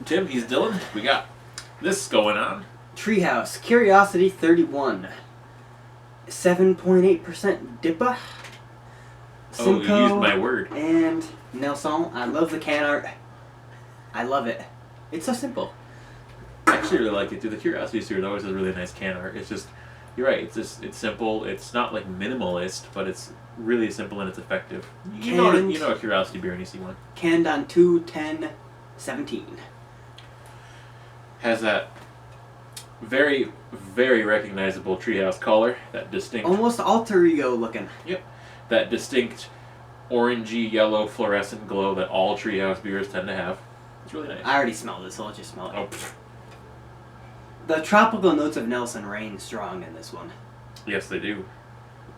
Tim, he's Dylan. We got this going on. Treehouse, Curiosity 31. 7.8% Dippa. Simcoe you used my word. And Nelson. I love the can art. I love it. It's so simple. I actually really like it too. The Curiosity series always has really nice can art. It's just, you're right. It's simple. It's not like minimalist, but it's really simple and it's effective. You know a Curiosity beer when you see one. Canned on 2/10/17. Has that very, very recognizable Treehouse color. That distinct. Almost alter ego looking. Yep. That distinct orangey yellow fluorescent glow that all Treehouse beers tend to have. It's really nice. I already smelled it, so I'll just smell it. Oh. The tropical notes of Nelson reign strong in this one. Yes, they do.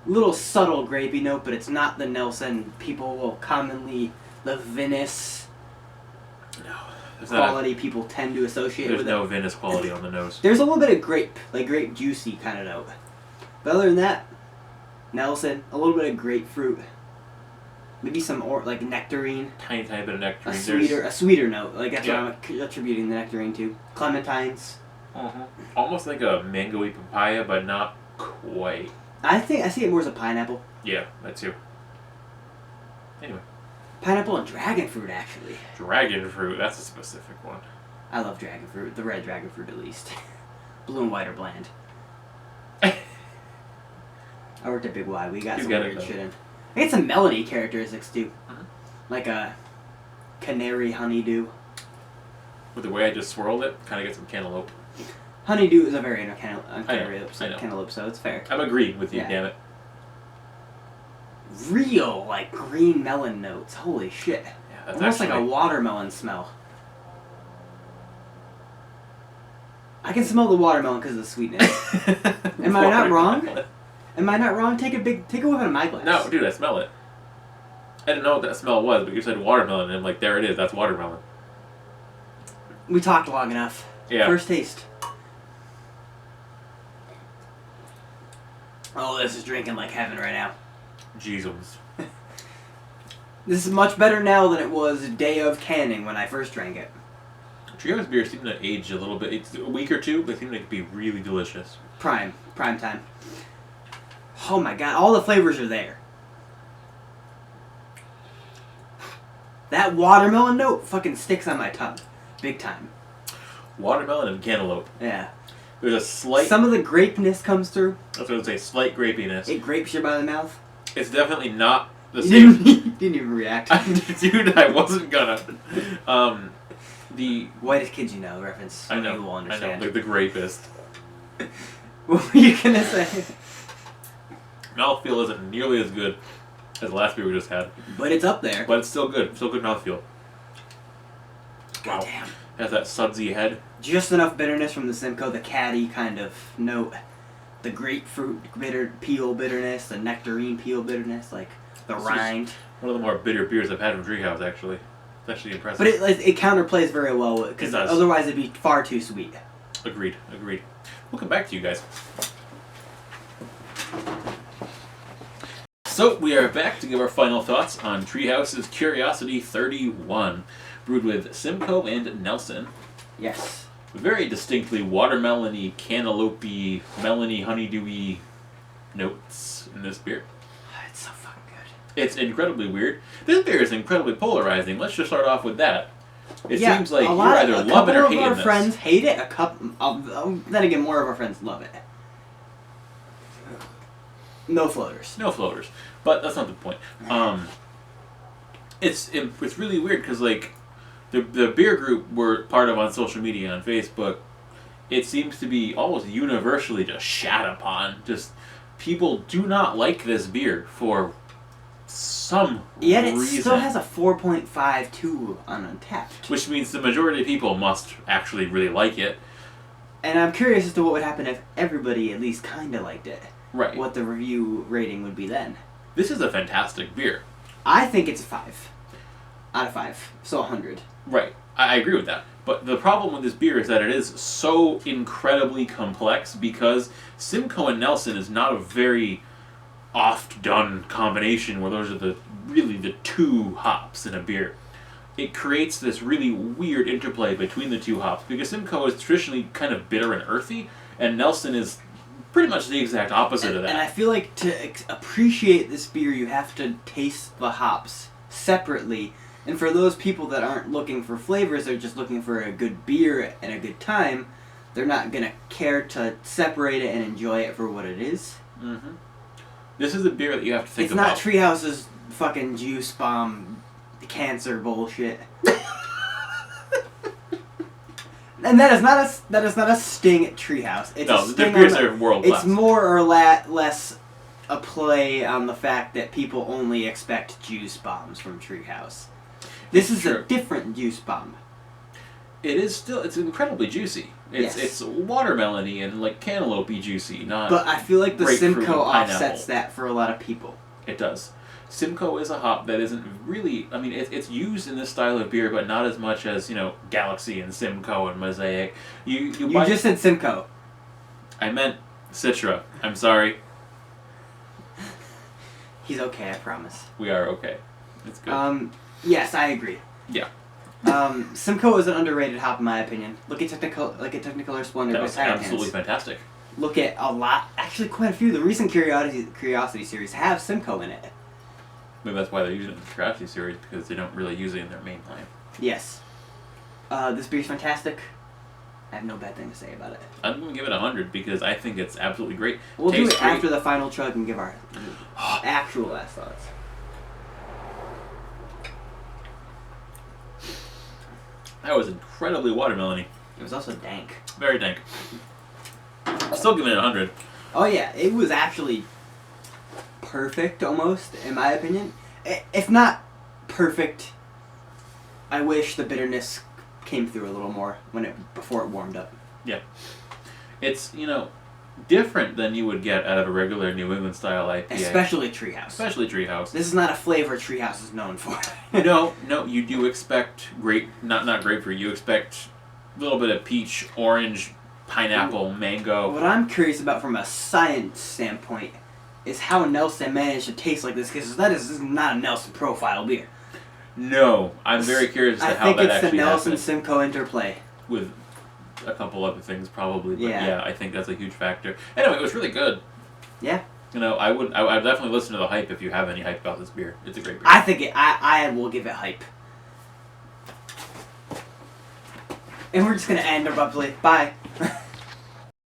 Little subtle grapey note, but it's not the Nelson people will commonly, the Venice quality people tend to associate with it. There's no Venice quality on the nose. There's a little bit of grape, like grape juicy kind of note. But other than that, Nelson, a little bit of grapefruit. Maybe some like nectarine. Tiny bit of nectarine. A sweeter note. Like that's what I'm attributing the nectarine to. Clementines. Almost like a mango-y papaya, but not quite. I see it more as a pineapple. Yeah, that too. Anyway. Pineapple and dragon fruit, actually. Dragon fruit, that's a specific one. I love dragon fruit. The red dragon fruit, at least. Blue and white are bland. I worked at Big Y. We got some weird shit in. I get some melody characteristics, too. Like a canary honeydew. With the way I just swirled it, kind of get some cantaloupe. Honeydew is a variant of cantaloupe, so it's fair. I'm agreeing with you, damn it. Real, like, green melon notes. Holy shit. Yeah, that's almost like a watermelon smell. I can smell the watermelon because of the sweetness. Am I not wrong? Am I not wrong? Take a whiff out of my glass. No, dude, I smell it. I didn't know what that smell was, but you said watermelon, and I'm like, there it is, that's watermelon. We talked long enough. Yeah. First taste. Oh, this is drinking like heaven right now. Jesus. This is much better now than it was day of canning when I first drank it. Treehouse beer seem to age a little bit. It's a week or two, but they seem to be really delicious. Prime time. Oh my god, all the flavors are there. That watermelon note fucking sticks on my tongue. Big time. Watermelon and cantaloupe. Yeah. There's a slight... Some of the grapeness comes through. I was going to say, slight grapiness. It grapes you by the mouth. It's definitely not the same... You didn't even react. Dude, I wasn't gonna. The... Whitest kids you know reference. I know. You will understand. I know, like the grapist. What were you going to say? Mouthfeel isn't nearly as good as the last beer we just had. But it's up there. But it's still good. Still good mouthfeel. Goddamn. Has that sudsy head. Just enough bitterness from the Simcoe, the caddy kind of note. The grapefruit peel bitterness, the nectarine peel bitterness, like the rind. One of the more bitter beers I've had from Treehouse, actually. It's actually impressive. But it counterplays very well, because otherwise it'd be far too sweet. Agreed. We'll come back to you guys. So, we are back to give our final thoughts on Treehouse's Curiosity 31, brewed with Simcoe and Nelson. Yes. Very distinctly watermelon-y, cantaloupe-y, melony, honeydewy notes in this beer. It's so fucking good. It's incredibly weird. This beer is incredibly polarizing. Let's just start off with that. It seems like you're either loving or hating this. A couple of our friends hate it. Then again, more of our friends love it. No floaters. But that's not the point. It's really weird because, like, the beer group we're part of on social media, on Facebook, it seems to be almost universally just shat upon. Just people do not like this beer for some reason. Yet it still has a 4.52 on Untapped. Which means the majority of people must actually really like it. And I'm curious as to what would happen if everybody at least kind of liked it. Right. What the review rating would be then. This is a fantastic beer. I think it's a 5. Out of 5. So 100. Right. I agree with that. But the problem with this beer is that it is so incredibly complex because Simcoe and Nelson is not a very oft-done combination where those are really the two hops in a beer. it creates this really weird interplay between the two hops, because Simcoe is traditionally kind of bitter and earthy, and Nelson is pretty much the exact opposite of that. And I feel like to appreciate this beer, you have to taste the hops separately. And for those people that aren't looking for flavors, they're just looking for a good beer and a good time, they're not going to care to separate it and enjoy it for what it is. Mm-hmm. This is a beer that you have to think about. It's not Treehouse's fucking juice bomb cancer bullshit. And that is not a sting at Treehouse. It's a sting the beers are world class. It's more or less a play on the fact that people only expect juice bombs from Treehouse. This is a different juice bomb. It is still. It's incredibly juicy. It's watermelony and like cantaloupe-y juicy, not. But I feel like the Simcoe offsets that for a lot of people. It does. Simcoe is a hop that isn't really. I mean, it's used in this style of beer, but not as much as Galaxy and Simcoe and Mosaic. You just said Simcoe. I meant Citra. I'm sorry. He's okay. I promise. We are okay. It's good. Yes, I agree. Yeah. Simcoe is an underrated hop in my opinion. Look at Technicolor Splendor. That was absolutely fantastic. Look at actually quite a few. The recent Curiosity series have Simcoe in it. Maybe that's why they're using it in the Curiosity series, because they don't really use it in their main line. Yes. This beer's fantastic. I have no bad thing to say about it. I'm going to give it 100 because I think it's absolutely great. We'll do it after the final chug and give our actual last thoughts. That was incredibly watermelony. It was also dank. Very dank. Still giving it 100. Oh yeah, it was actually perfect almost, in my opinion. If not perfect, I wish the bitterness came through a little more before it warmed up. Yeah. It's, different than you would get out of a regular New England style IPA. Especially Treehouse. This is not a flavor Treehouse is known for. No, you do expect not grapefruit, you expect a little bit of peach, orange, pineapple, mango. What I'm curious about from a science standpoint is how Nelson managed to taste like this, because this is not a Nelson profile beer. No, I'm very curious as to how that actually happened. I think it's the Nelson-Simcoe interplay. With a couple other things probably, but yeah, I think that's a huge factor. Anyway, it was really good. Yeah. I would definitely listen to the hype if you have any hype about this beer. It's a great beer. I think I will give it hype. And we're just gonna end abruptly. Bye.